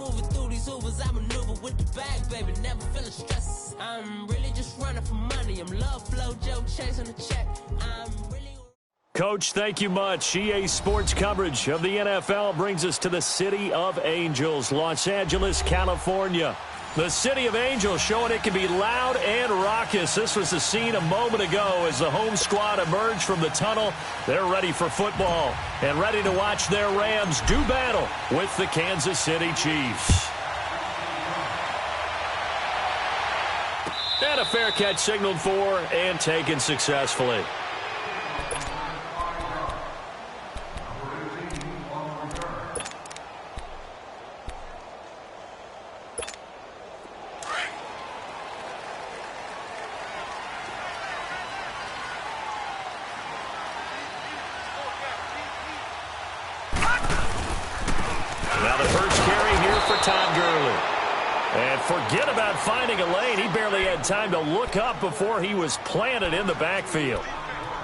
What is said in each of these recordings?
moving through these Ubers, I maneuver with the bag, baby, never feeling stress. I'm really just running for money. I'm love flow, Joe chasing the check. I'm really... Coach, thank you much. EA Sports coverage of the NFL brings us to the City of Angels, Los Angeles, California. The City of Angels showing it can be loud and raucous. This was the scene a moment ago as the home squad emerged from the tunnel. They're ready for football and ready to watch their Rams do battle with the Kansas City Chiefs. And a fair catch signaled for and taken successfully. Forget about finding a lane. He barely had time to look up before he was planted in the backfield.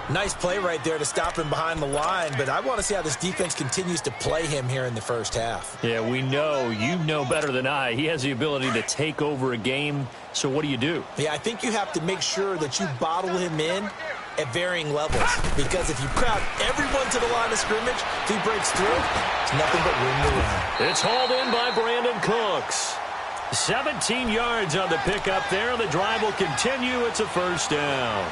Nice play right there to stop him behind the line, but I want to see how this defense continues to play him here in the first half. Yeah, we know. You know better than I. He has the ability to take over a game, so what do? Yeah, I think you have to make sure that you bottle him in at varying levels, because if you crowd everyone to the line of scrimmage, if he breaks through, it's nothing but room to run. It's hauled in by Brandon Cooks. 17 yards on the pickup there. The drive will continue. It's a first down.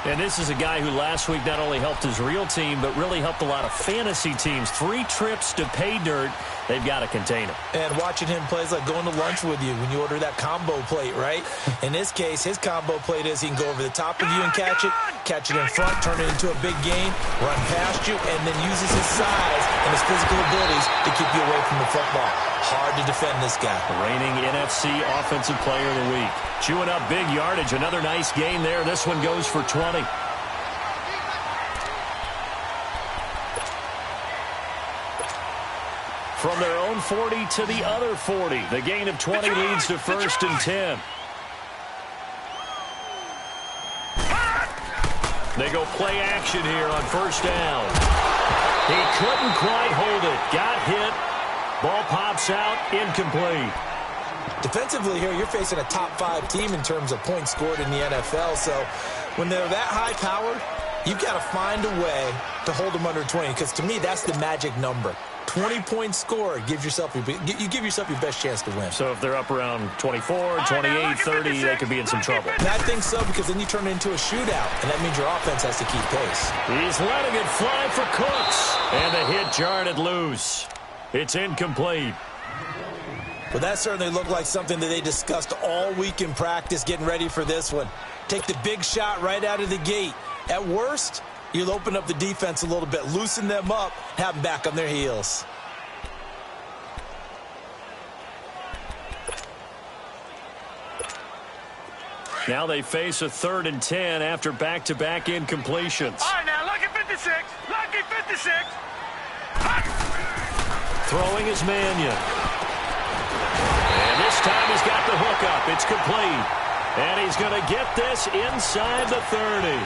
And this is a guy who last week not only helped his real team, but really helped a lot of fantasy teams. 3 trips to pay dirt. They've got to contain him. And watching him play is like going to lunch with you when you order that combo plate, right? In this case, his combo plate is he can go over the top of you and catch it in front, turn it into a big gain, run past you, and then uses his size and his physical abilities to keep you away from the football. Hard to defend this guy. Reigning NFC Offensive Player of the Week. Chewing up big yardage. Another nice gain there. This one goes for 20. From their own 40 to the other 40. The gain of 20 leads to first and 10. They go play action here on first down. He couldn't quite hold it. Got hit. Ball pops out. Incomplete. Defensively here, you're facing a top 5 team in terms of points scored in the NFL. So when they're that high-powered, you've got to find a way to hold them under 20. Because to me, that's the magic number. 20 points scored, you give yourself your best chance to win. So if they're up around 24, 28, 30, they could be in some trouble. And I think so, because then you turn it into a shootout, and that means your offense has to keep pace. He's letting it fly for Cooks, and the hit jarred it loose. It's incomplete. Well, that certainly looked like something that they discussed all week in practice, getting ready for this one. Take the big shot right out of the gate. At worst, you'll open up the defense a little bit, loosen them up, have them back on their heels. Now they face a 3rd and 10 after back-to-back incompletions. All right, now, lucky 56. Lucky 56. Throwing is Mannion. And this time he's got the hook up. It's complete. And he's going to get this inside the 30.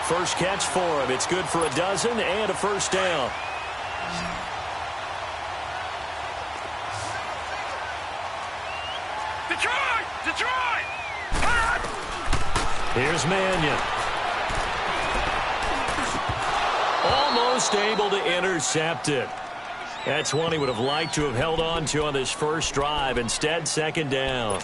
First catch for him. It's good for a dozen and a first down. Detroit! Detroit! Here's Mannion. Almost able to intercept it. That's one he would have liked to have held on to on this first drive. Instead, second down.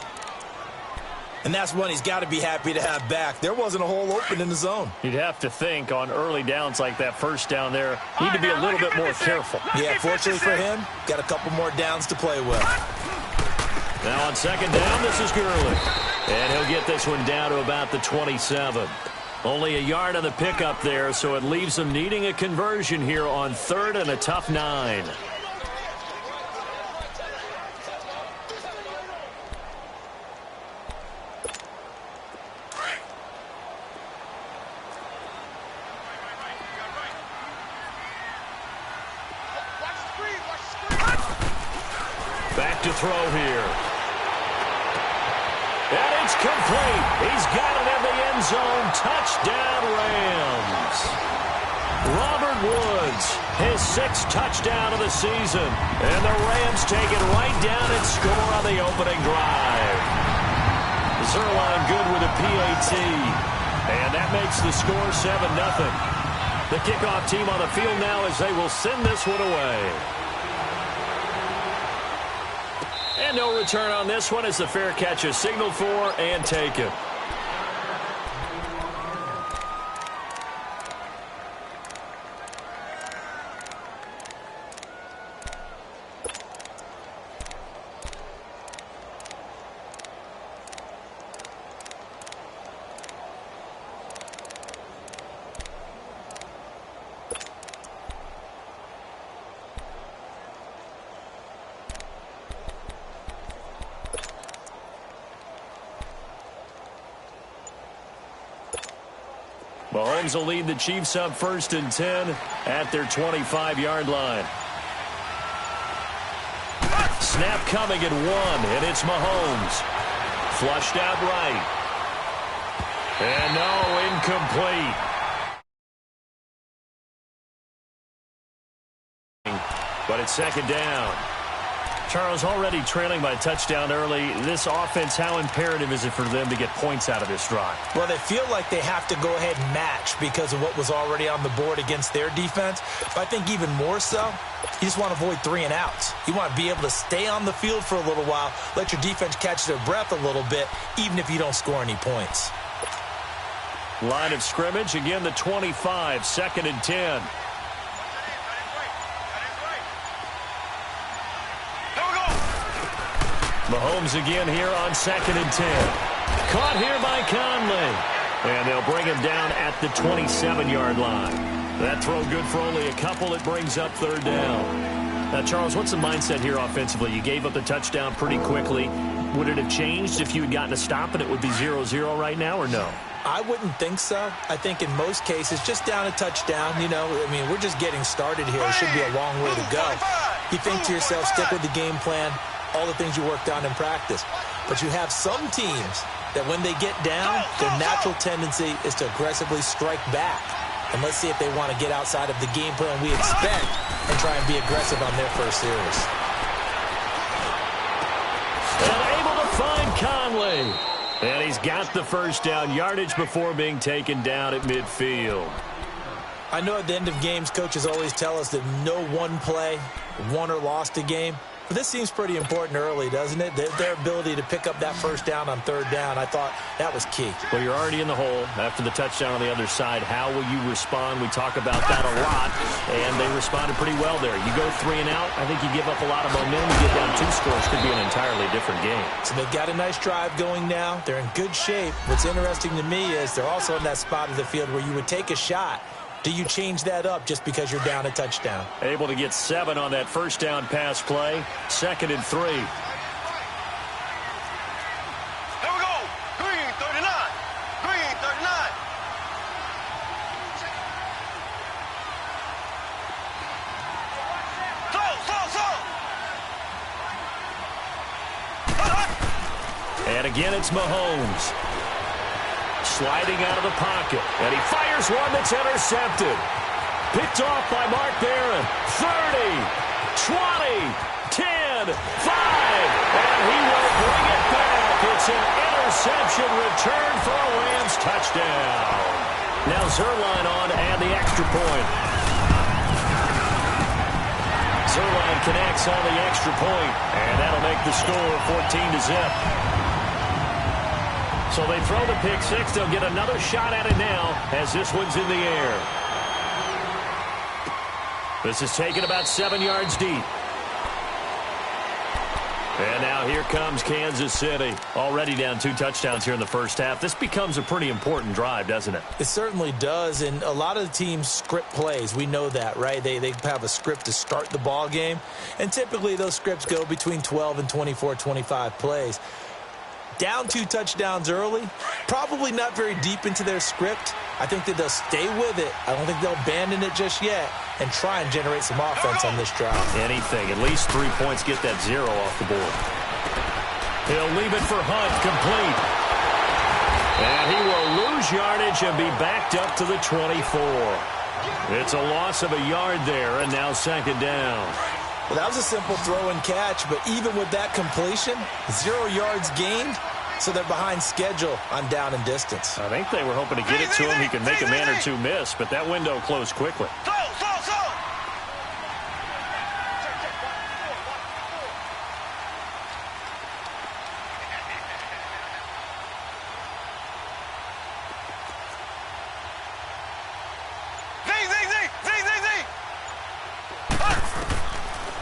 And that's one he's got to be happy to have back. There wasn't a hole open in the zone. You'd have to think on early downs like that first down there, need to be a little bit more careful. Yeah, fortunately for him, got a couple more downs to play with. Now on second down, this is Gurley. And he'll get this one down to about the 27. Only a yard on the pickup there, so it leaves him needing a conversion here on 3rd and a tough 9. Back to throw here. And it's complete. He's got it in the end zone. Touchdown, Rams. Robert Woods, his 6th touchdown of the season. And the Rams take it right down the opening drive. Zerline good with a PAT. And that makes the score 7-0. The kickoff team on the field now as they will send this one away. And no return on this one as the fair catch is signaled for and taken. Mahomes will lead the Chiefs up 1st and 10 at their 25-yard line. Snap coming at 1, and it's Mahomes. Flushed out right. And no, incomplete. But it's 2nd down. Charles, already trailing by a touchdown early. This offense, how imperative is it for them to get points out of this drive? Well, they feel like they have to go ahead and match because of what was already on the board against their defense. But I think even more so, you just want to avoid 3 and outs. You want to be able to stay on the field for a little while, let your defense catch their breath a little bit, even if you don't score any points. Line of scrimmage, again the 25, 2nd and 10. Mahomes again here on 2nd and 10. Caught here by Conley. And they'll bring him down at the 27-yard line. That throw good for only a couple. It brings up 3rd down. Now, Charles, what's the mindset here offensively? You gave up the touchdown pretty quickly. Would it have changed if you had gotten a stop and it would be 0-0 right now, or no? I wouldn't think so. I think in most cases, just down a touchdown, you know, I mean, we're just getting started here. It should be a long way to go. You think to yourself, stick with the game plan, all the things you worked on in practice. But you have some teams that when they get down, their natural tendency is to aggressively strike back. And let's see if they want to get outside of the game plan we expect and try and be aggressive on their first series. And able to find Conley. And he's got the 1st down yardage before being taken down at midfield. I know at the end of games, coaches always tell us that no one play won or lost a game. But this seems pretty important early, doesn't it? Their ability to pick up that 1st down on 3rd down, I thought that was key. Well, you're already in the hole after the touchdown on the other side. How will you respond? We talk about that a lot, and they responded pretty well there. You go 3 and out, I think you give up a lot of momentum. You get down 2 scores, could be an entirely different game. So they've got a nice drive going now. They're in good shape. What's interesting to me is they're also in that spot of the field where you would take a shot. Do you change that up just because you're down a touchdown? Able to get 7 on that 1st down pass play. 2nd and 3. Here we go. Green 39. Green 39. Slow. And again, it's Mahomes. Sliding out of the pocket. And he fires one that's intercepted. Picked off by Mark Barron. 30, 20, 10, 5. And he will bring it back. It's an interception return for a Rams touchdown. Now Zerline on and the extra point. Zerline connects on the extra point. And that'll make the score 14-0. So they throw the pick 6. They'll get another shot at it now as this one's in the air. This is taken about 7 yards deep. And now here comes Kansas City. Already down 2 touchdowns here in the 1st half. This becomes a pretty important drive, doesn't it? It certainly does. And a lot of the teams script plays. We know that, right? They have a script to start the ball game. And typically those scripts go between 12 and 24, 25 plays. Down 2 touchdowns early, probably not very deep into their script. I think that they'll stay with it. I don't think they'll abandon it just yet and try and generate some offense on this drive. Anything. At least 3 points, get that 0 off the board. He'll leave it for Hunt, complete. And he will lose yardage and be backed up to the 24. It's a loss of a yard there, and now 2nd down. Well, that was a simple throw and catch, but even with that completion, 0 yards gained, so they're behind schedule on down and distance. I think they were hoping to get it to him. He could make a man or two miss, but that window closed quickly.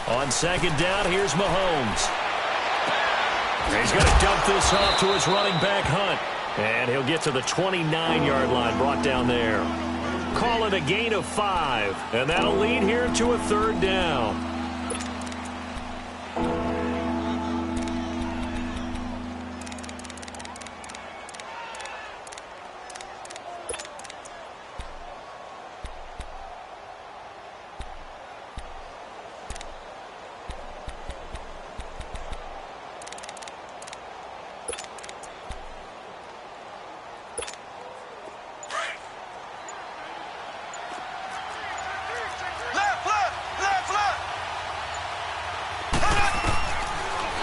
On second down, here's Mahomes. He's going to dump this off to his running back, Hunt. And he'll get to the 29-yard line, brought down there. Call it a gain of 5, and that'll lead here to a 3rd down.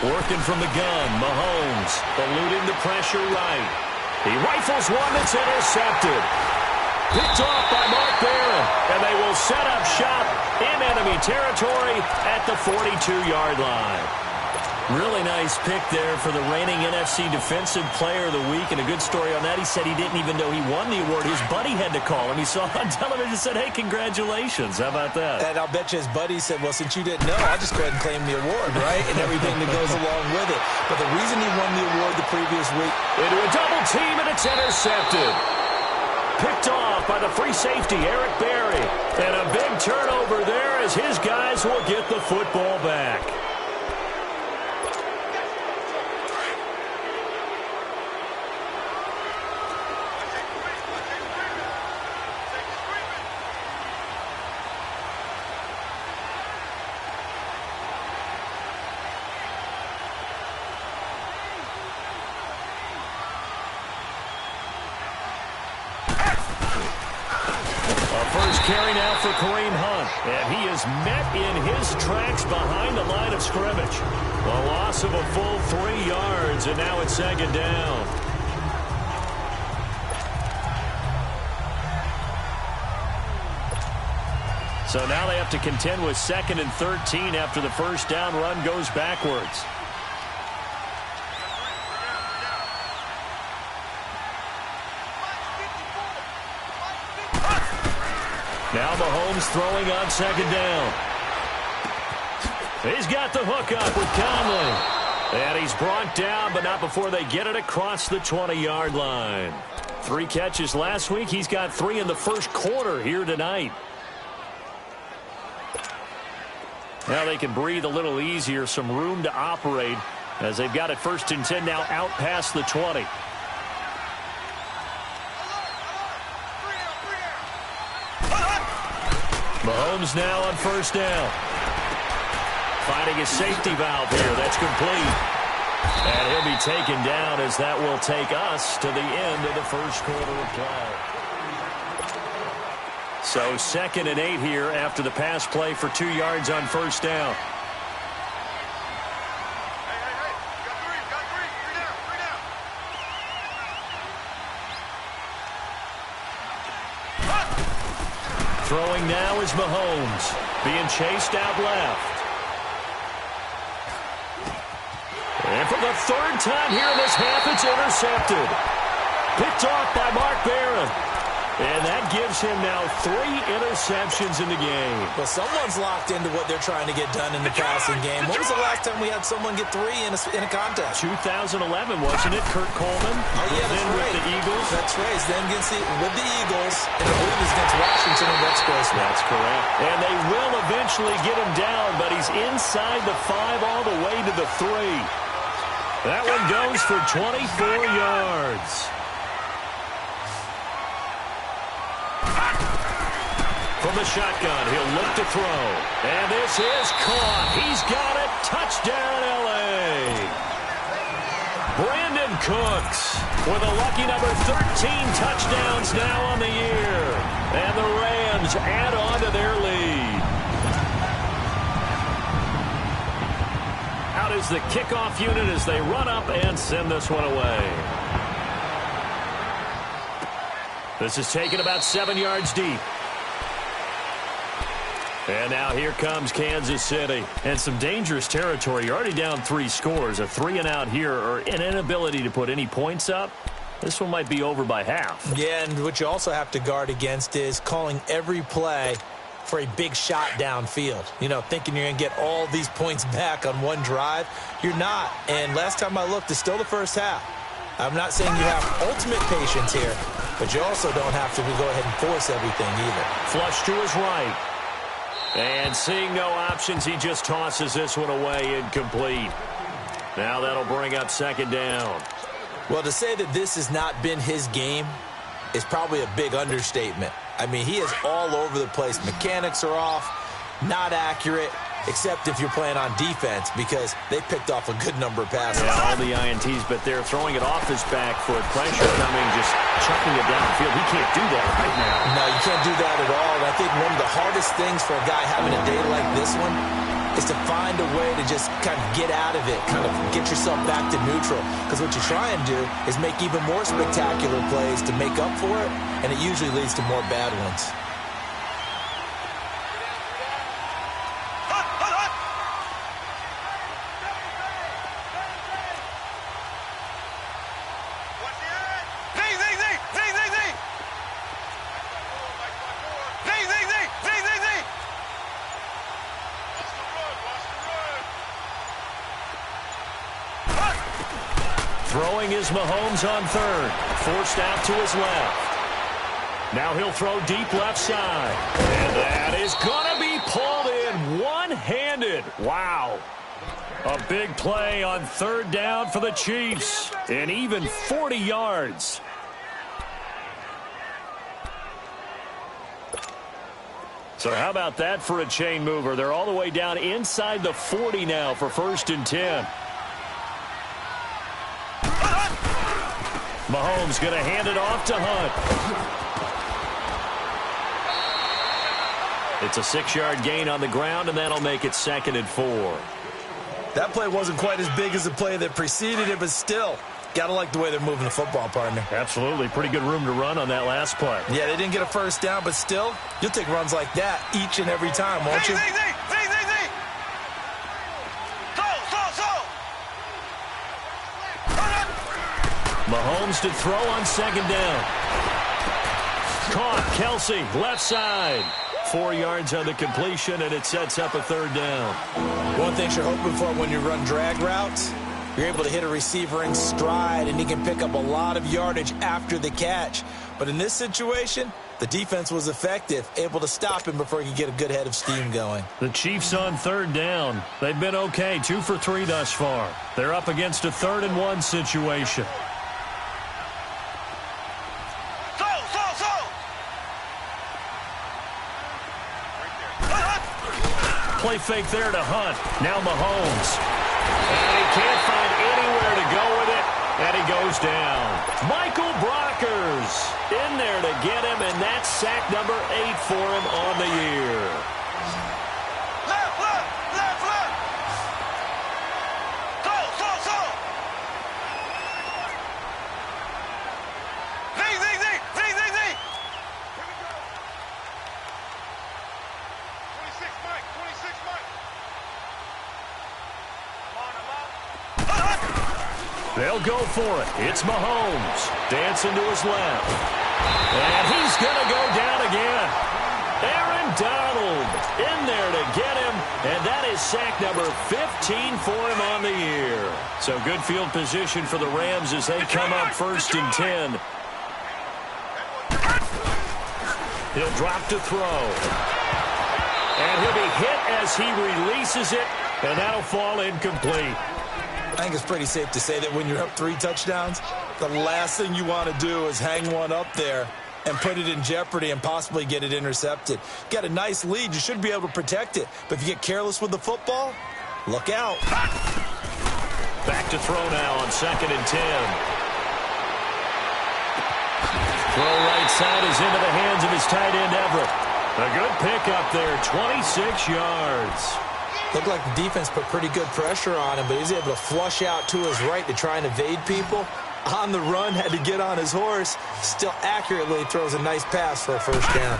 Working from the gun, Mahomes eluding the pressure right. He rifles one that's intercepted. Picked off by Mark Barron, and they will set up shop in enemy territory at the 42-yard line. Really nice pick there for the reigning NFC Defensive Player of the Week, and a good story on that. He said he didn't even know he won the award. His buddy had to call him. He saw on television and said, hey, congratulations. How about that? And I'll bet you his buddy said, well, since you didn't know, I'll just go ahead and claim the award, right? And everything that goes along with it. But the reason he won the award the previous week. Into a double team, and it's intercepted. Picked off by the free safety, Eric Berry. And a big turnover there as his guys will get the football back. Carry now for Kareem Hunt, and he is met in his tracks behind the line of scrimmage. A loss of a full 3 yards, and now it's 2nd down. So now they have to contend with 2nd and 13 after the first down run goes backwards. Now Mahomes throwing on 2nd down. He's got the hook up with Conley. And he's brought down, but not before they get it across the 20-yard line. 3 catches last week. He's got 3 in the first quarter here tonight. Now they can breathe a little easier, some room to operate as they've got it 1st and 10 now out past the 20. Mahomes now on 1st down. Finding his safety valve here. That's complete. And he'll be taken down as that will take us to the end of the first quarter of play. So 2nd and 8 here after the pass play for 2 yards on 1st down. Throwing now is Mahomes, being chased out left. And for the 3rd time here in this half, it's intercepted. Picked off by Mark Barron. And that gives him now 3 interceptions in the game. Well, someone's locked into what they're trying to get done in the passing game. When was the last time we had someone get 3 in a contest? 2011, wasn't it? Kurt Coleman. Oh, yeah, that's right. With the Eagles. That's right. Then with the Eagles, and I believe it's against Washington and Rex Grossman. That's correct. And they will eventually get him down, but he's inside the 5 all the way to the 3. That one goes for 24 yards. From the shotgun, he'll look to throw. And this is caught. He's got it. Touchdown, L.A. Brandon Cooks with a lucky number 13 touchdowns now on the year. And the Rams add on to their lead. is the kickoff unit as they run up and send this one away. This is taken about 7 yards deep. And now here comes Kansas City. And some dangerous territory. You're already down 3 scores. A 3-and-out here, or an inability to put any points up. This one might be over by half. Yeah, and what you also have to guard against is calling every play for a big shot downfield. You know, thinking you're going to get all these points back on one drive. You're not. And last time I looked, it's still the first half. I'm not saying you have ultimate patience here, but you also don't have to go ahead and force everything either. Flush to his right. And seeing no options, he just tosses this one away incomplete. Now that'll bring up 2nd down. Well, to say that this has not been his game is probably a big understatement. I mean, he is all over the place. Mechanics are off, not accurate, except if you're playing on defense, because they picked off a good number of passes. Yeah, all the INTs, but they're throwing it off his back foot. Pressure coming, just chucking it downfield. He can't do that right now. No, you can't do that at all. And I think one of the hardest things for a guy having a day like this one is to find a way to just kind of get out of it, kind of get yourself back to neutral. Because what you try and do is make even more spectacular plays to make up for it, and it usually leads to more bad ones. Throwing is Mahomes on 3rd. Forced out to his left. Now he'll throw deep left side. And that is going to be pulled in one-handed. Wow. A big play on 3rd down for the Chiefs. And even 40 yards. So how about that for a chain mover? They're all the way down inside the 40 now for 1st and 10. Mahomes going to hand it off to Hunt. It's a 6-yard gain on the ground, and that'll make it 2nd and 4. That play wasn't quite as big as the play that preceded it, but still, got to like the way they're moving the football, partner. Absolutely. Pretty good room to run on that last play. Yeah, they didn't get a 1st down, but still, you'll take runs like that each and every time, won't you? Mahomes to throw on 2nd down. Caught. Kelsey, left side. 4 yards on the completion, and it sets up a 3rd down. One thing you're hoping for when you run drag routes, you're able to hit a receiver in stride, and he can pick up a lot of yardage after the catch. But in this situation, the defense was effective, able to stop him before he could get a good head of steam going. The Chiefs on 3rd down. They've been okay, 2 for 3 thus far. They're up against a 3rd and 1 situation. Play fake there to Hunt. Now Mahomes. And he can't find anywhere to go with it. And he goes down. Michael Brockers in there to get him, and that's sack number 8 for him on the year. They'll go for it. It's Mahomes. Dancing to his left. And he's going to go down again. Aaron Donald in there to get him. And that is sack number 15 for him on the year. So good field position for the Rams as they come up 1st and 10. He'll drop to throw. And he'll be hit as he releases it. And that'll fall incomplete. I think it's pretty safe to say that when you're up 3 touchdowns, the last thing you want to do is hang one up there and put it in jeopardy and possibly get it intercepted. Got a nice lead. You should be able to protect it. But if you get careless with the football, look out. Back to throw now on 2nd and 10. Throw right side is into the hands of his tight end, Everett. A good pickup there, 26 yards. Looked like the defense put pretty good pressure on him, but he was able to flush out to his right to try and evade people. On the run, had to get on his horse. Still accurately throws a nice pass for a first down.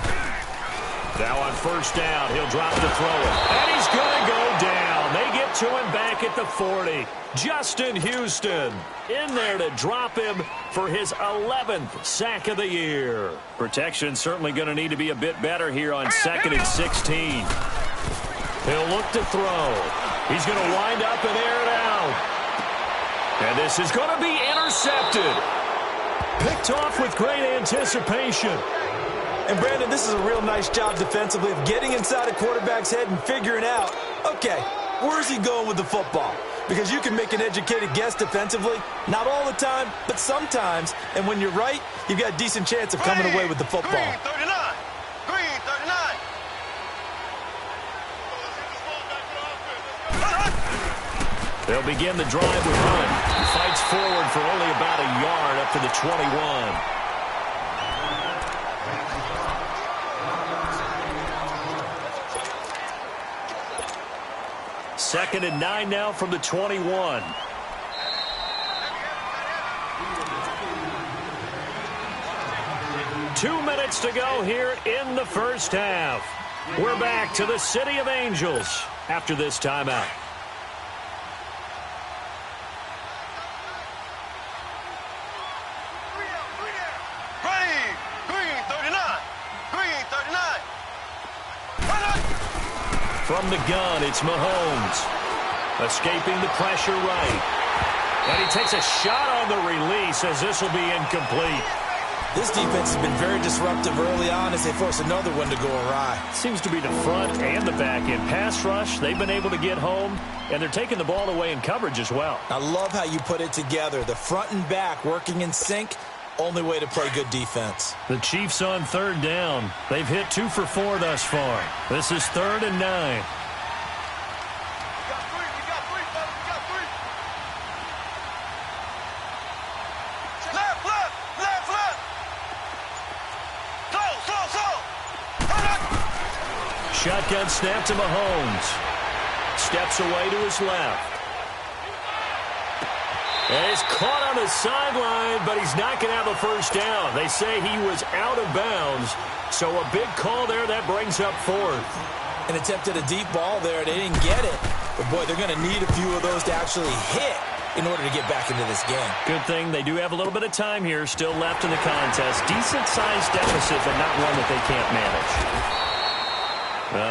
Now on first down, he'll drop to throw it. And he's going to go down. They get to him back at the 40. Justin Houston in there to drop him for his 11th sack of the year. Protection certainly going to need to be a bit better here on 2nd and 16. He'll look to throw. He's going to wind up and air it out. And this is going to be intercepted. Picked off with great anticipation. And, Brandon, this is a real nice job defensively of getting inside a quarterback's head and figuring out, okay, where's he going with the football? Because you can make an educated guess defensively, not all the time, but sometimes. And when you're right, you've got a decent chance of coming away with the football. Green 39. Green 39. They'll begin the drive with Hunt. He fights forward for only about a yard up to the 21. Second and 9 now from the 21. Two minutes to go here in the first half. We're back to the City of Angels after this timeout. From the gun, it's Mahomes. Escaping the pressure right. And he takes a shot on the release as this will be incomplete. This defense has been very disruptive early on as they force another one to go awry. Seems to be the front and the back end. Pass rush, they've been able to get home, and they're taking the ball away in coverage as well. I love how you put it together. The front and back working in sync. Only way to play good defense. The Chiefs on third down. They've hit 2 for 4 thus far. This is 3rd and 9. Shotgun snap to Mahomes. Steps away to his left. And he's caught on the sideline, but he's not going to have a first down. They say he was out of bounds, so a big call there. That brings up 4th. And attempted a deep ball there. They didn't get it. But, boy, they're going to need a few of those to actually hit in order to get back into this game. Good thing they do have a little bit of time here still left in the contest. Decent-sized deficit, but not one that they can't manage.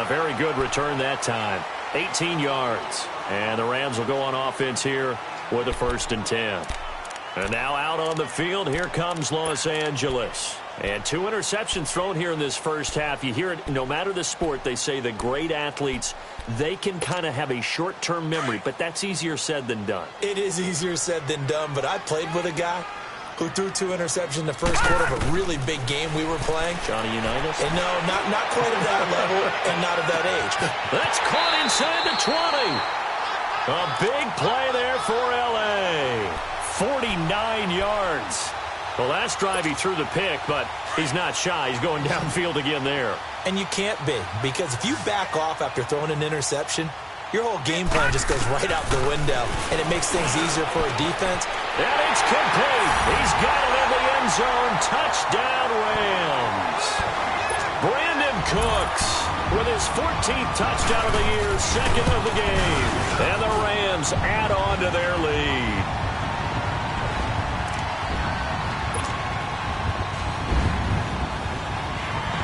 Very good return that time. 18 yards. And the Rams will go on offense here with a 1st and 10. And now out on the field, here comes Los Angeles. And 2 interceptions thrown here in this first half. You hear it, no matter the sport, they say the great athletes, they can kind of have a short-term memory, but that's easier said than done. It is easier said than done, but I played with a guy who threw 2 interceptions in the first quarter of a really big game we were playing. Johnny Unitas? And no, not quite at that level and not at that age. That's caught inside the 20. A big play there for L.A. 49 yards. The last drive he threw the pick, but he's not shy. He's going downfield again there. And you can't be, because if you back off after throwing an interception, your whole game plan just goes right out the window, and it makes things easier for a defense. And it's complete. He's got it in the end zone. Touchdown, Rams. Brandon Cooks with his 14th touchdown of the year, 2nd of the game. And the Rams add on to their lead.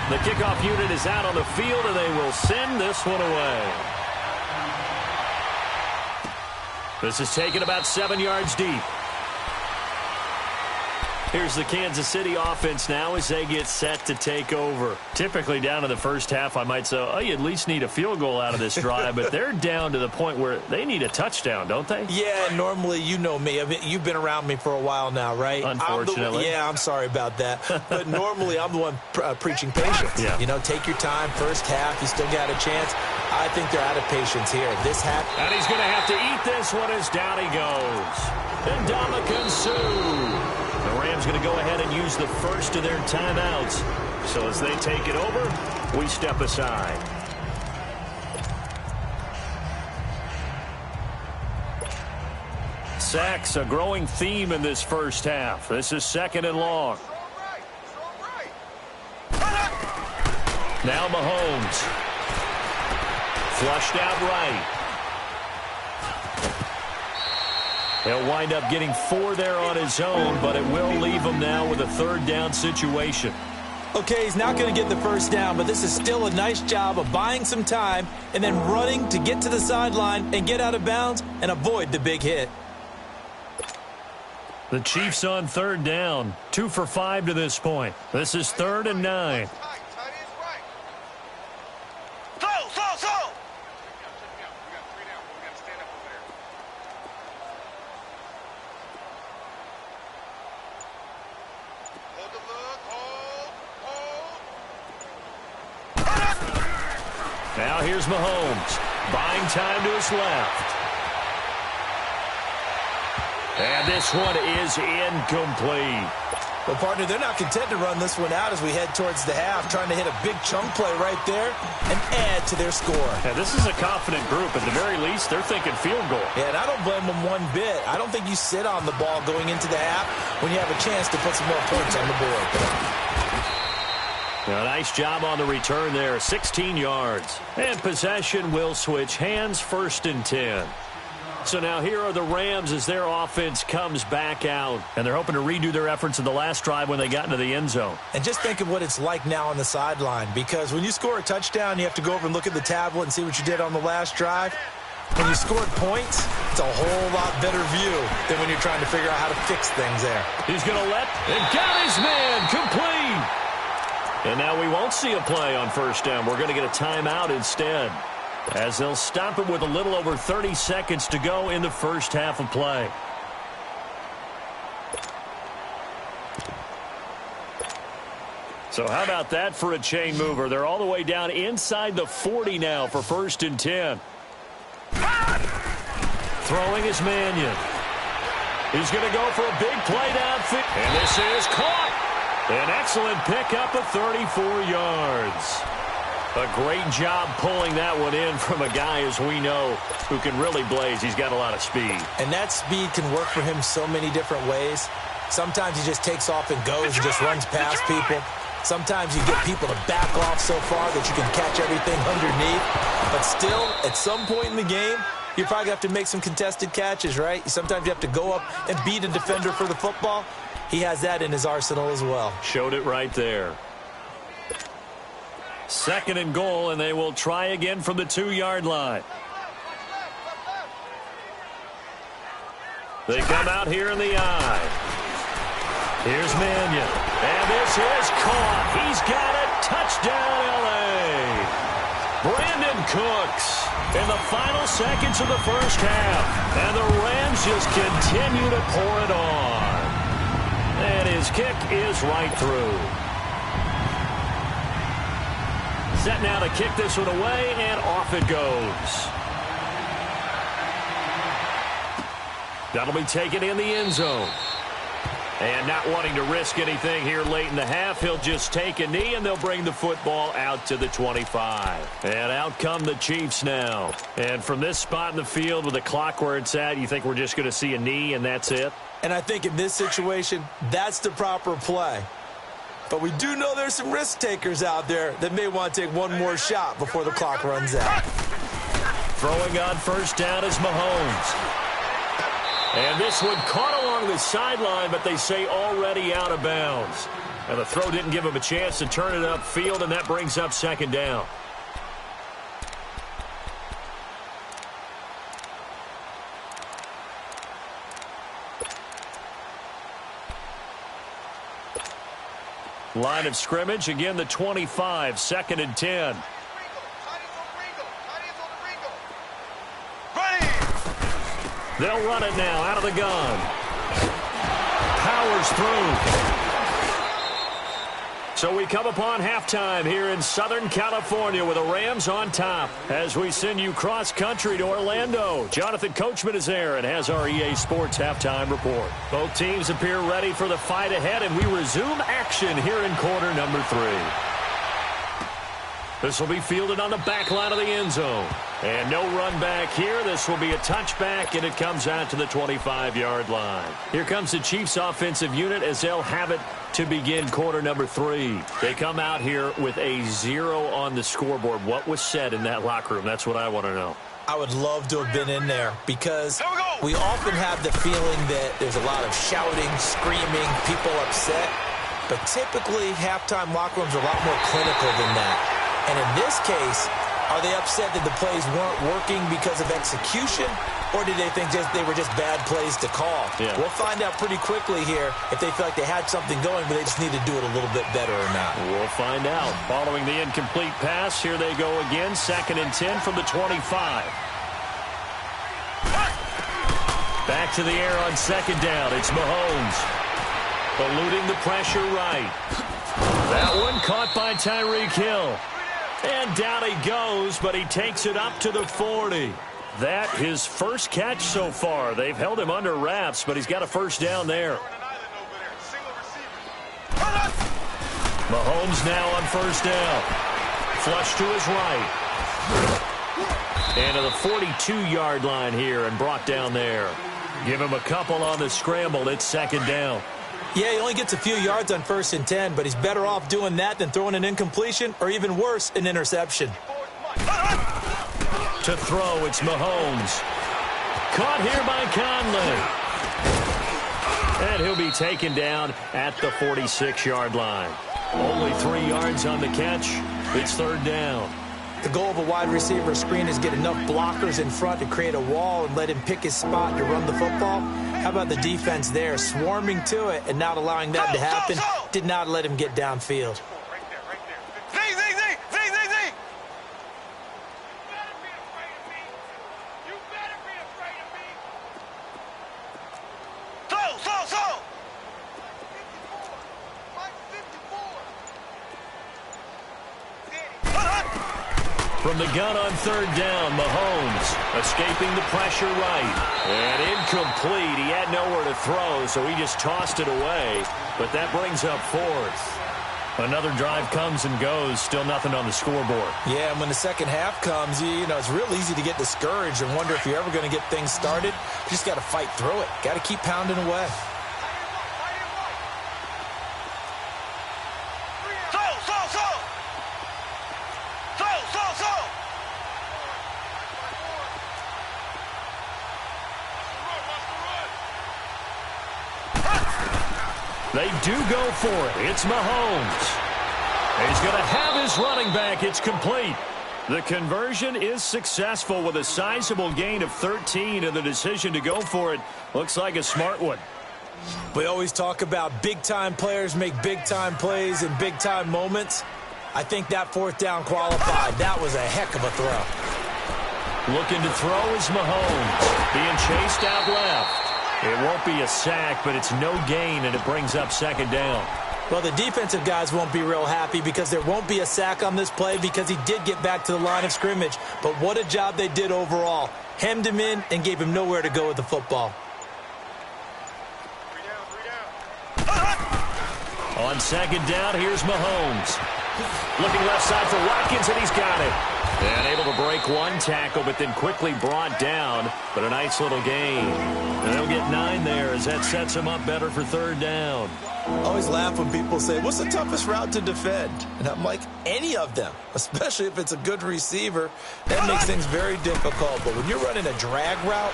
The kickoff unit is out on the field, and they will send this one away. This is taken about 7 yards deep. Here's the Kansas City offense now as they get set to take over. Typically down in the first half, I might say, oh, you at least need a field goal out of this drive, but they're down to the point where they need a touchdown, don't they? Yeah, normally, you know me. You've been around me for a while now, right? Unfortunately. I'm sorry about that. But normally, I'm the one preaching patience. Yeah. You know, take your time. First half, you still got a chance. I think they're out of patience here. This half. And he's going to have to eat this one as down he goes. And Ndamukong Suh. The Rams going to go ahead and use the first of their timeouts. So as they take it over, we step aside. Sacks, a growing theme in this first half. This is 2nd and long. Now Mahomes. Flushed out right. He'll wind up getting 4 there on his own, but it will leave him now with a 3rd down situation. Okay, he's not going to get the first down, but this is still a nice job of buying some time and then running to get to the sideline and get out of bounds and avoid the big hit. The Chiefs on 3rd down. 2 for 5 to this point. This is 3rd and 9. Now here's Mahomes, buying time to his left. And this one is incomplete. Well, partner, they're not content to run this one out as we head towards the half, trying to hit a big chunk play right there and add to their score. Yeah, this is a confident group. At the very least, they're thinking field goal. Yeah, and I don't blame them one bit. I don't think you sit on the ball going into the half when you have a chance to put some more points on the board. A nice job on the return there, 16 yards. And possession will switch hands, 1st and 10. So now here are the Rams as their offense comes back out. And they're hoping to redo their efforts in the last drive when they got into the end zone. And just think of what it's like now on the sideline, because when you score a touchdown, you have to go over and look at the tablet and see what you did on the last drive. When you scored points, it's a whole lot better view than when you're trying to figure out how to fix things there. He's going to and got his man complete. And now we won't see a play on 1st down. We're going to get a timeout instead, as they'll stop it with a little over 30 seconds to go in the first half of play. So how about that for a chain mover? They're all the way down inside the 40 now for 1st and 10. Throwing is Mannion. He's going to go for a big play downfield. And this is caught. An excellent pickup of 34 yards. A great job pulling that one in from a guy, as we know, who can really blaze. He's got a lot of speed. And that speed can work for him so many different ways. Sometimes he just takes off and goes and just runs past people. Sometimes you get people to back off so far that you can catch everything underneath. But still, at some point in the game, you probably have to make some contested catches, right? Sometimes you have to go up and beat a defender for the football. He has that in his arsenal as well. Showed it right there. 2nd and goal, and they will try again from the 2-yard line. They come out here in the eye. Here's Mannion. And this is caught. He's got it. Touchdown, L.A. Brandon Cooks in the final seconds of the first half. And the Rams just continue to pour it on. And his kick is right through. Set now to kick this one away, and off it goes. That'll be taken in the end zone. And not wanting to risk anything here late in the half, he'll just take a knee, and they'll bring the football out to the 25. And out come the Chiefs now. And from this spot in the field with the clock where it's at, you think we're just going to see a knee and that's it? And I think in this situation, that's the proper play. But we do know there's some risk takers out there that may want to take one more shot before the clock runs out. Throwing on 1st down is Mahomes. And this one caught along the sideline, but they say already out of bounds. And the throw didn't give him a chance to turn it upfield, and that brings up 2nd down. Line of scrimmage, again the 25, 2nd and 10. They'll run it now out of the gun. Powers through. So we come upon halftime here in Southern California with the Rams on top as we send you cross-country to Orlando. Jonathan Coachman is there and has our EA Sports halftime report. Both teams appear ready for the fight ahead, and we resume action here in quarter number 3. This will be fielded on the back line of the end zone. And no run back here. This will be a touchback, and it comes out to the 25-yard line. Here comes the Chiefs offensive unit as they'll have it to begin quarter number 3. They come out here with a 0 on the scoreboard. What was said in that locker room? That's what I want to know. I would love to have been in there because we often have the feeling that there's a lot of shouting, screaming, people upset. But typically, halftime locker rooms are a lot more clinical than that. And in this case, are they upset that the plays weren't working because of execution, or did they think they were just bad plays to call? Yeah. We'll find out pretty quickly here if they feel like they had something going, but they just need to do it a little bit better or not. We'll find out. Following the incomplete pass, here they go again. 2nd and 10 from the 25. Back to the air on 2nd down. It's Mahomes. Eluding the pressure right. That one caught by Tyreek Hill. And down he goes, but he takes it up to the 40. That his first catch so far. They've held him under wraps, but he's got a first down there. Mahomes now on 1st down. Flush to his right. And to the 42-yard line here and brought down there. Give him a couple on the scramble. It's 2nd down. Yeah, he only gets a few yards on 1st and 10, but he's better off doing that than throwing an incompletion or even worse, an interception. To throw, it's Mahomes. Caught here by Conley. And he'll be taken down at the 46-yard line. Only 3 yards on the catch. It's 3rd down. The goal of a wide receiver screen is get enough blockers in front to create a wall and let him pick his spot to run the football. How about the defense there, swarming to it and not allowing that to happen? Did not let him get downfield. From the gun on 3rd down, Mahomes escaping the pressure right. And incomplete. He had nowhere to throw, so he just tossed it away. But that brings up 4th. Another drive comes and goes. Still nothing on the scoreboard. Yeah, and when the second half comes, you know, it's real easy to get discouraged and wonder if you're ever going to get things started. You just got to fight through it. Got to keep pounding away. They do go for it. It's Mahomes. He's going to have his running back. It's complete. The conversion is successful with a sizable gain of 13, and the decision to go for it looks like a smart one. We always talk about big-time players make big-time plays in big-time moments. I think that 4th down qualified. That was a heck of a throw. Looking to throw is Mahomes. Being chased out left. It won't be a sack, but it's no gain, and it brings up 2nd down. Well, the defensive guys won't be real happy because there won't be a sack on this play because he did get back to the line of scrimmage. But what a job they did overall. Hemmed him in and gave him nowhere to go with the football. On 2nd down, here's Mahomes. Looking left side for Watkins, and he's got it. And able to break one tackle, but then quickly brought down. But a nice little gain. And they'll get 9 there as that sets him up better for 3rd down. I always laugh when people say, what's the toughest route to defend? And I'm like, any of them, especially if it's a good receiver. That makes things very difficult. But when you're running a drag route,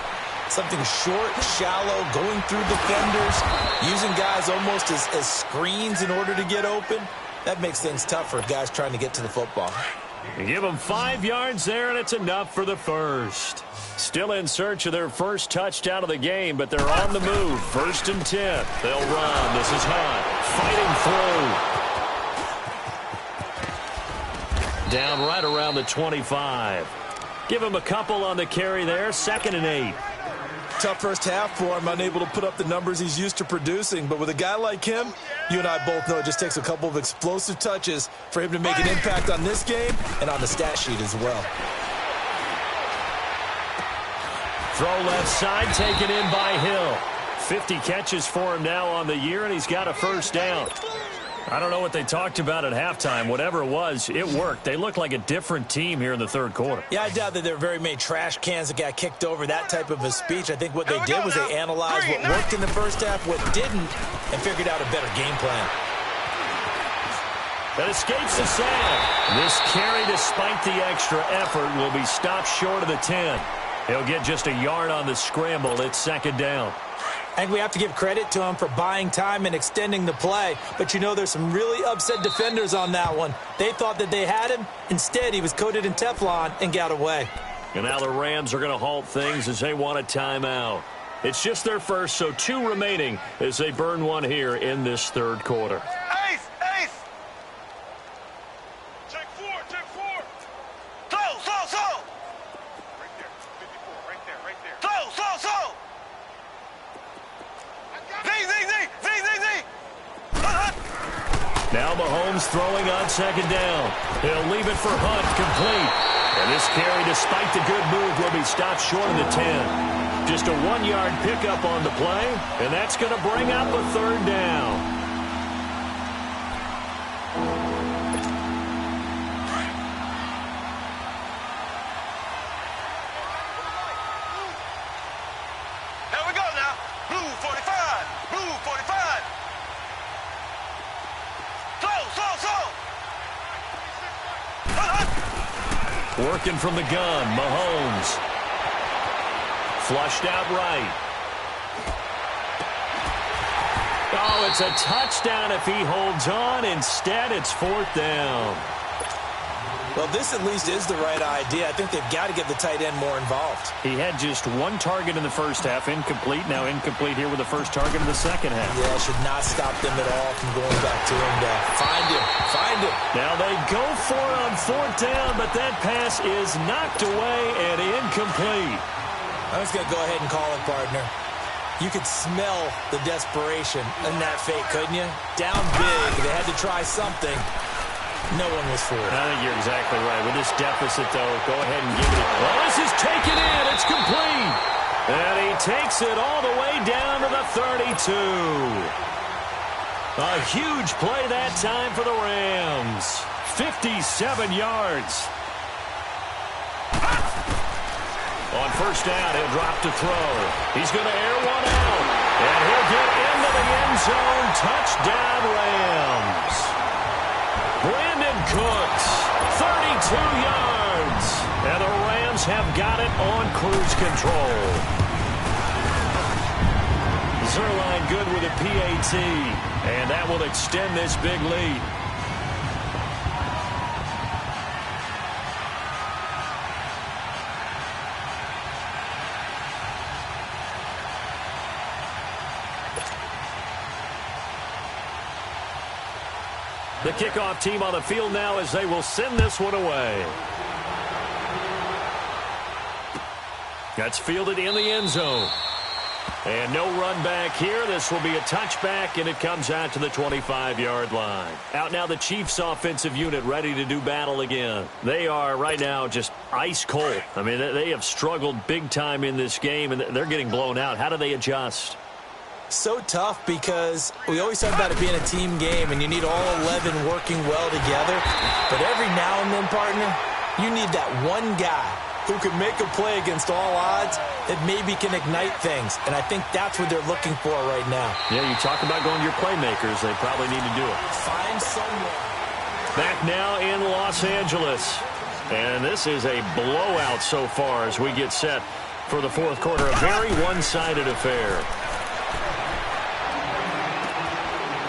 something short, shallow, going through defenders, using guys almost as screens in order to get open, that makes things tough for guys trying to get to the football. You give them 5 yards there, and it's enough for the first. Still in search of their first touchdown of the game, but they're on the move. 1st and 10. They'll run. This is Hunt fighting through. Down right around the 25. Give him a couple on the carry there. 2nd and 8. Tough first half for him, unable to put up the numbers he's used to producing. But with a guy like him, you and I both know it just takes a couple of explosive touches for him to make an impact on this game and on the stat sheet as well. Throw left side, taken in by Hill. 50 catches for him now on the year, and he's got a first down. I don't know what they talked about at halftime. Whatever it was, it worked. They looked like a different team here in the third quarter. Yeah, I doubt that there were very many trash cans that got kicked over, that type of a speech. I think what they did was they analyzed what worked in the first half, what didn't, and figured out a better game plan. That escapes the sack. This carry, despite the extra effort, will be stopped short of the 10. He'll get just a yard on the scramble. It's second down. I think we have to give credit to him for buying time and extending the play. But, you know, there's some really upset defenders on that one. They thought that they had him. Instead, he was coated in Teflon and got away. And now the Rams are going to halt things as they want a timeout. It's just their first, so 2 remaining as they burn one here in this third quarter. Ace! Ace! Check 4, check 4. Slow! Right there, 54, right there. Slow! Now Mahomes throwing on second down. He'll leave it for Hunt, complete. And this carry, despite the good move, will be stopped short of the 10. Just a 1-yard pickup on the play, and that's going to bring up a third down. Working from the gun, Mahomes. Flushed out right. Oh, it's a touchdown if he holds on. Instead, it's fourth down. Well, this at least is the right idea. I think they've got to get the tight end more involved. He had just 1 target in the first half, incomplete. Now incomplete here with the first target in the second half. Yeah, should not stop them at all from going back to him to find him. Now they go for it on fourth down, but that pass is knocked away and incomplete. I'm just going to go ahead and call it, partner. You could smell the desperation in that fake, couldn't you? Down big. They had to try something. No one was for it. I think you're exactly right. With this deficit, though, go ahead and give it. Well, this is taken in. It's complete. And he takes it all the way down to the 32. A huge play that time for the Rams. 57 yards. On first down, he'll drop to throw. He's going to air one out. And he'll get into the end zone. Touchdown, Rams. Brandon Cooks, 32 yards. And the Rams have got it on cruise control. Zerline good with a PAT. And that will extend this big lead. The kickoff team on the field now as they will send this one away. That's fielded in the end zone. And no run back here. This will be a touchback, and it comes out to the 25-yard line. Out now the Chiefs offensive unit ready to do battle again. They are right now just ice cold. I mean, they have struggled big time in this game, and they're getting blown out. How do they adjust? So tough because we always talk about it being a team game and you need all 11 working well together. But every now and then, partner, you need that one guy who can make a play against all odds that maybe can ignite things. And I think that's what they're looking for right now. Yeah, you talk about going to your playmakers. They probably need to do it. Find someone. Back now in Los Angeles. And this is a blowout so far as we get set for the fourth quarter. A very one-sided affair.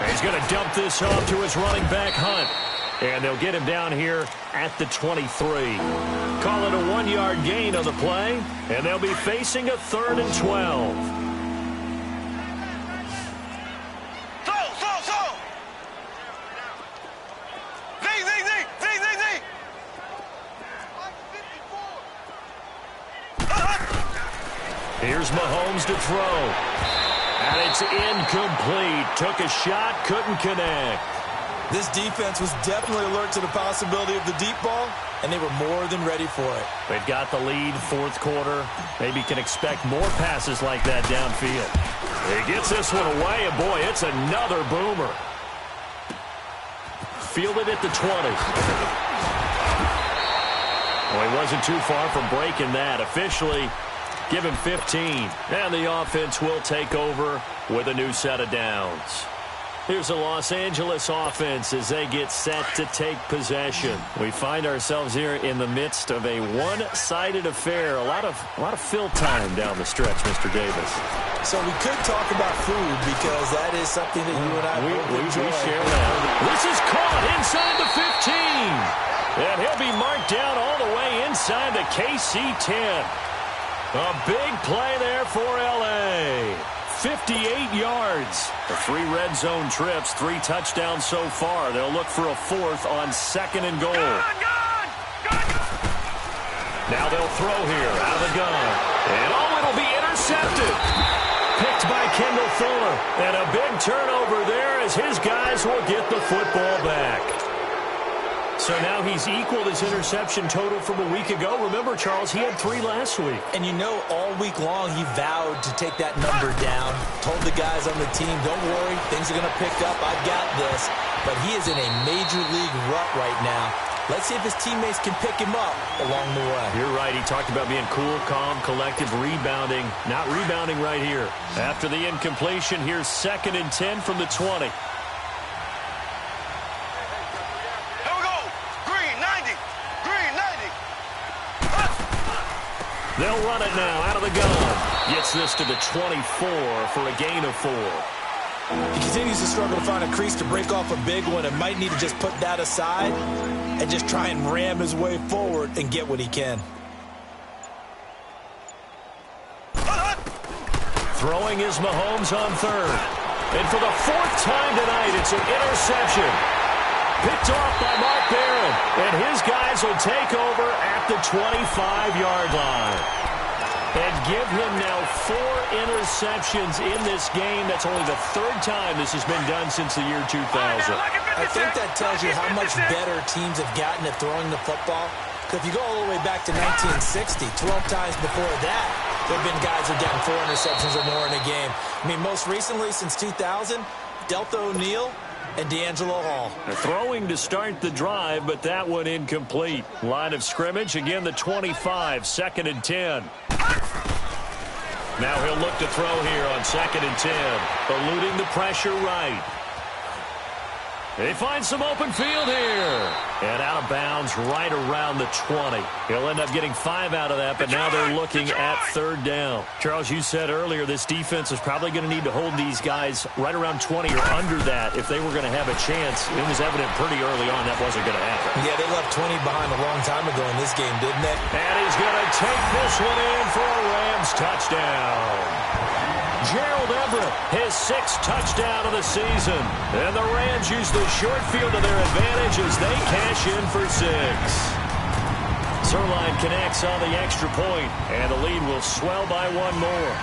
He's going to dump this off to his running back, Hunt. And they'll get him down here at the 23. Call it a 1-yard gain on the play. And they'll be facing a 3rd and 12. Slow. Z. Here's Mahomes to throw. And it's incomplete. Took a shot, couldn't connect. This defense was definitely alert to the possibility of the deep ball, and they were more than ready for it. They've got the lead, fourth quarter. Maybe can expect more passes like that downfield. He gets this one away, and boy, it's another boomer. fielded at the 20. Well, he wasn't too far from breaking that. Officially, give him 15. And the offense will take over with a new set of downs. Here's the Los Angeles offense as they get set to take possession. We find ourselves here in the midst of a one-sided affair. A lot of fill time down the stretch, Mr. Davis. So we could talk about food because that is something that you and I both enjoy. We share that. This is caught inside the 15. And he'll be marked down all the way inside the KC 10. A big play there for L.A. 58 yards. The 3 red zone trips, 3 touchdowns so far. They'll look for a 4th on 2nd and goal. Now they'll throw here out of the gun. And it'll be intercepted. Picked by Kendall Fuller. And a big turnover there as his guys will get the football back. So now he's equaled his interception total from a week ago. Remember, Charles, he had 3 last week. And you know, all week long he vowed to take that number down. Told the guys on the team, don't worry, things are going to pick up. I've got this. But he is in a major league rut right now. Let's see if his teammates can pick him up along the way. You're right. He talked about being cool, calm, collective, rebounding. Not rebounding right here. After the incompletion, here's 2nd and 10 from the 20. They'll run it now out of the gun. Gets this to the 24 for a gain of 4. He continues to struggle to find a crease to break off a big one and might need to just put that aside and just try and ram his way forward and get what he can. Throwing is Mahomes on 3rd. And for the 4th time tonight, it's an interception. Picked off by Mark Barron. And his guys will take over at the 25-yard line. And give him now 4 interceptions in this game. That's only the 3rd time this has been done since the year 2000. I think that tells you how much better teams have gotten at throwing the football. Because if you go all the way back to 1960, 12 times before that, there have been guys who have gotten 4 interceptions or more in a game. I mean, most recently, since 2000, Delta O'Neal and D'Angelo Hall. They're throwing to start the drive, but that one incomplete. Line of scrimmage, again the 25, 2nd and 10. Now he'll look to throw here on 2nd and 10. Eluding the pressure right. They find some open field here. And out of bounds right around the 20. He'll end up getting 5 out of that, but now they're looking at 3rd down. Charles, you said earlier this defense is probably going to need to hold these guys right around 20 or under that if they were going to have a chance. It was evident pretty early on that wasn't going to happen. Yeah, they left 20 behind a long time ago in this game, didn't they? And he's going to take this one in for a Rams touchdown. Gerald Everett, his 6th touchdown of the season. And the Rams use the short field to their advantage as they cash in for 6. Zerline connects on the extra point, and the lead will swell by 1 more.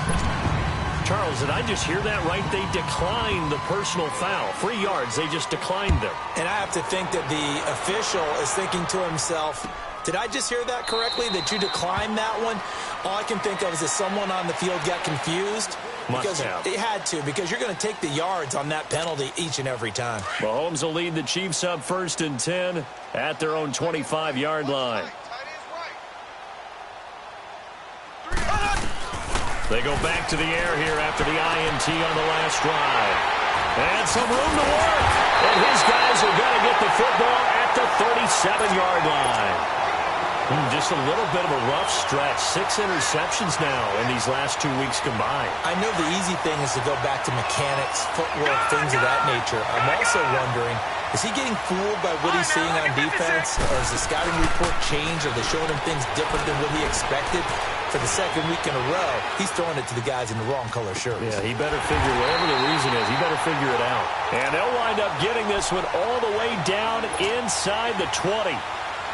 Charles, did I just hear that right? They declined the personal foul. 3 yards, they just declined them. And I have to think that the official is thinking to himself, did I just hear that correctly, that you declined that one? All I can think of is that someone on the field got confused. Must have. It had to, because you're going to take the yards on that penalty each and every time. Mahomes will lead the Chiefs up 1st and 10 at their own 25-yard line. They go back to the air here after the INT on the last drive. And some room to work. And his guys are going to get the football at the 37-yard line. Just a little bit of a rough stretch. 6 interceptions now in these last 2 weeks combined. I know the easy thing is to go back to mechanics, footwork, things of that nature. I'm also wondering, is he getting fooled by what he's seeing on defense? Or has the scouting report changed? Are they showing him things different than what he expected? For the 2nd week in a row, he's throwing it to the guys in the wrong color shirts. Yeah, he better figure, whatever the reason is, he better figure it out. And they'll wind up getting this one all the way down inside the 20.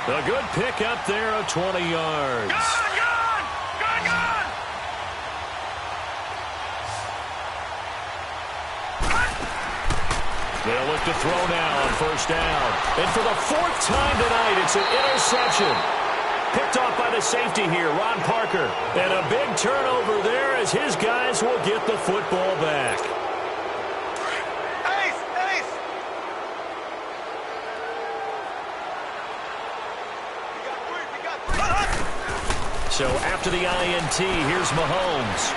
A good pick up there of 20 yards. Gone! They'll look to throw now on 1st down. And for the 4th time tonight, it's an interception. Picked off by the safety here, Ron Parker. And a big turnover there as his guys will get the football back. Ace! So after the INT, here's Mahomes.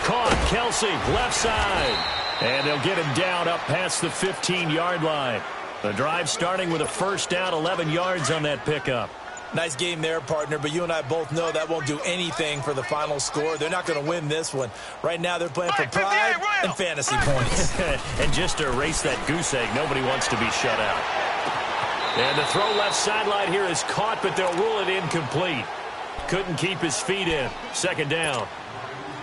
Caught, Kelsey, left side. And they'll get him down up past the 15-yard line. The drive starting with a first down, 11 yards on that pickup. Nice game there, partner, but you and I both know that won't do anything for the final score. They're not going to win this one. Right now they're playing for pride and fantasy points. And just to erase that goose egg, nobody wants to be shut out. And the throw left sideline here is caught, but they'll rule it incomplete. Couldn't keep his feet in. Second down.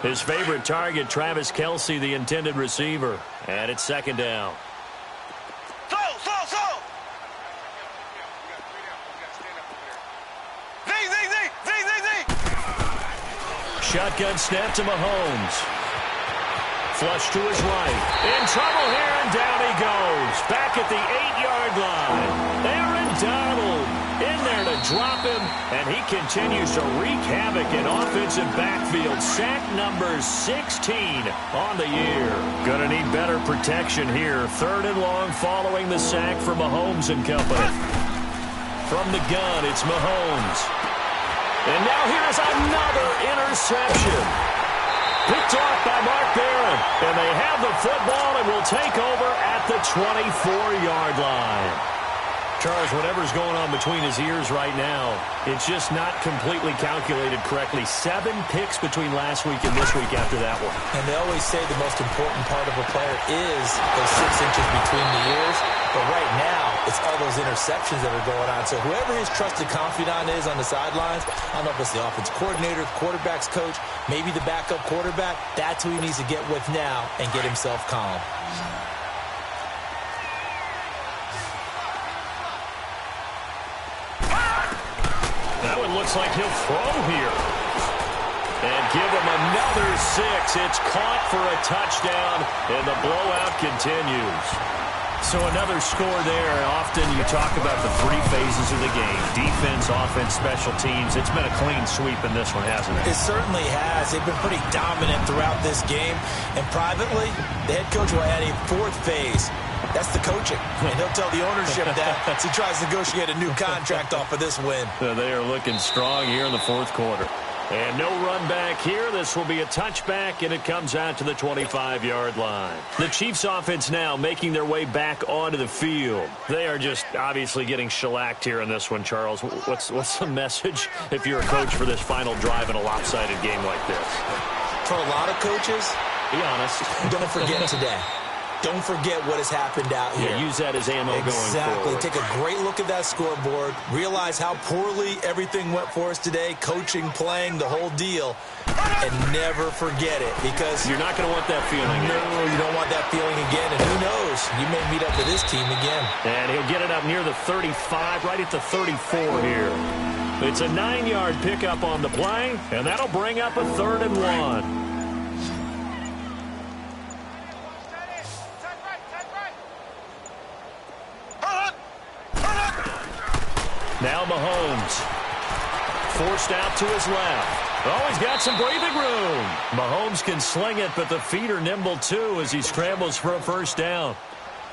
His favorite target, Travis Kelsey, the intended receiver. And it's second down. Shotgun snap to Mahomes. Flush to his right. In trouble here, and down he goes. Back at the 8-yard line. Aaron Donald in there to drop him, and he continues to wreak havoc in offensive backfield. Sack number 16 on the year. Gonna need better protection here. Third and long following the sack for Mahomes and company. From the gun, it's Mahomes. And now here's another interception. Picked off by Mark Barron. And they have the football and will take over at the 24-yard line. Charles, whatever's going on between his ears right now, it's just not completely calculated correctly. 7 picks between last week and this week after that one. And they always say the most important part of a player is those 6 inches between the ears. But right now, it's all those interceptions that are going on. So whoever his trusted confidant is on the sidelines, I don't know if it's the offense coordinator, quarterback's coach, maybe the backup quarterback, that's who he needs to get with now and get himself calm. That one looks like he'll throw here. And give him another 6. It's caught for a touchdown, and the blowout continues. So another score there. Often you talk about the 3 phases of the game. Defense, offense, special teams. It's been a clean sweep in this one, hasn't it? It certainly has. They've been pretty dominant throughout this game. And privately, the head coach will add a 4th phase. That's the coaching. And he'll tell the ownership that as he tries to negotiate a new contract off of this win. They are looking strong here in the 4th quarter. And no run back here. This will be a touchback, and it comes out to the 25-yard line. The Chiefs offense now making their way back onto the field. They are just obviously getting shellacked here in this one, Charles. What's the message if you're a coach for this final drive in a lopsided game like this? For a lot of coaches, be honest, don't forget today. Don't forget what has happened out here. Yeah, use that as ammo going forward. Exactly. Take a great look at that scoreboard. Realize how poorly everything went for us today. Coaching, playing, the whole deal. And never forget it, because you're not going to want that feeling. No, you don't want that feeling again. And who knows? You may meet up with this team again. And he'll get it up near the 35, right at the 34 here. It's a 9-yard pickup on the play, and that'll bring up a 3rd and 1. Now Mahomes, forced out to his left. Oh, he's got some breathing room. Mahomes can sling it, but the feet are nimble too as he scrambles for a first down.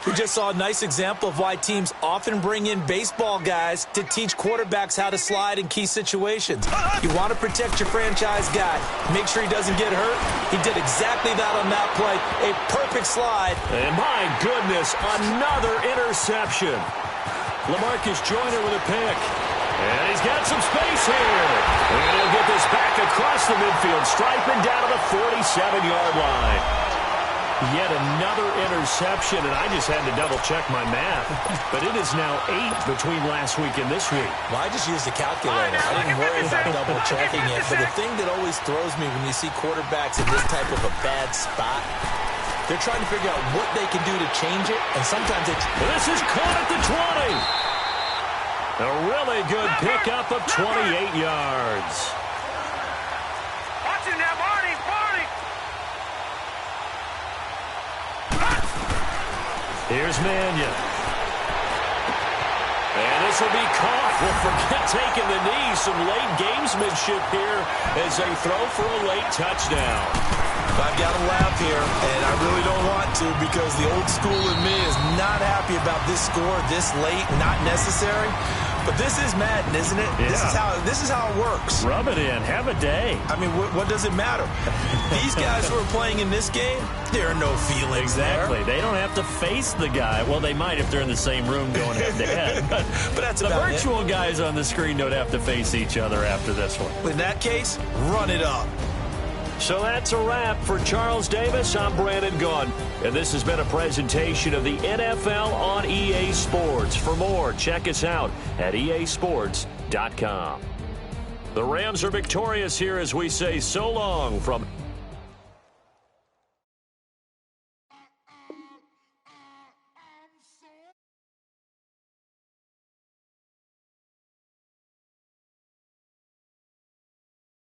We just saw a nice example of why teams often bring in baseball guys to teach quarterbacks how to slide in key situations. You want to protect your franchise guy. Make sure he doesn't get hurt. He did exactly that on that play. A perfect slide. And my goodness, another interception. LaMarcus Joyner with a pick. And he's got some space here. And he'll get this back across the midfield stripe and down to the 47-yard line. Yet another interception, and I just had to double-check my math. But it is now 8 between last week and this week. Well, I just used the calculator. I didn't worry about double-checking it. But the thing that always throws me when you see quarterbacks in this type of a bad spot, they're trying to figure out what they can do to change it, and sometimes it's... This is caught at the 20. A really good pickup of 28 yards. Watch it now, Barney! Here's Mannion. And this will be caught. Well, forget taking the knee. Some late gamesmanship here as they throw for a late touchdown. I've got to laugh here, and I really don't want to, because the old school in me is not happy about this score this late, not necessary. But this is Madden, isn't it? Yeah. This is how it works. Rub it in. Have a day. I mean, what does it matter? These guys who are playing in this game, there are no feelings Exactly. there. They don't have to face the guy. Well, they might if they're in the same room going head-to-head. But that's the about virtual guys on the screen don't have to face each other after this one. In that case, run it up. So that's a wrap for Charles Davis. I'm Brandon Gaudin, and this has been a presentation of the NFL on EA Sports. For more, check us out at easports.com. The Rams are victorious here as we say so long from